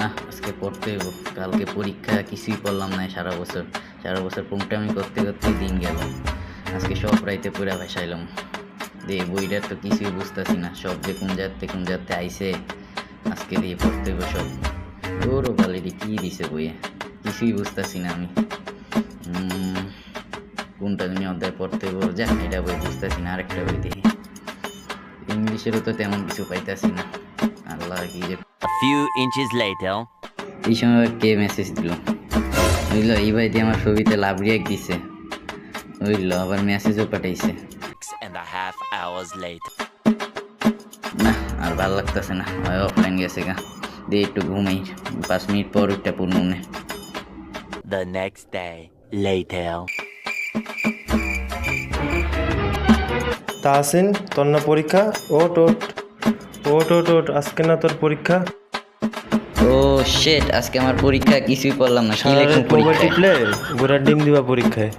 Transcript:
না আজকে পড়তে হইব, কালকে পরীক্ষা, কিছুই পড়লাম না সারা বছর পুংটামি করতে করতে দিন গেল। আজকে সব রাইতে পুরা ভাসাইলাম, দিয়ে বইটার তো কিছুই বুঝতেছি না, সব যে কোন যাতে আইসে, আজকে দিয়ে পড়তে হইব সব। ওরও বালিটি কী দিছে বইয়ে, কিছুই বুঝতেছি না আমি। কোনটা তুমি অধ্যায় পড়তে হইব, যাক এটা বই বুঝতেছি না, আরেকটা বই দেখি। ইংলিশেরও তো তেমন কিছু পাইতাছি না, আল্লাহ কি যে। A few inches later. এই সময় কে মেসেজ দিল বুঝলো, এই ভাই দিয়ে আমার ছবিতে লাভ রিয়াক্ট দিছে বুঝলো, আবার মেসেজও পাঠাইছে। 6.5 hours later. না আর ভালো লাগতেছে না, অফলাইন গেছে গা, দিয়ে একটু ঘুমাই, 5 মিনিট পর একটা পূর্ণনে। The next day. Later. Tahsin, তোর না পরীক্ষা? ওট ওট ওট ওট ওট, আজকে না তোর পরীক্ষা? ও শেট, আজকে আমার পরীক্ষা, কিছুই পড়লাম না। কি সারা লেখুন রাত মোবাইল পরীক্ষায়? টিপলে ঘোড়ার ডিম দিবা পরীক্ষায়।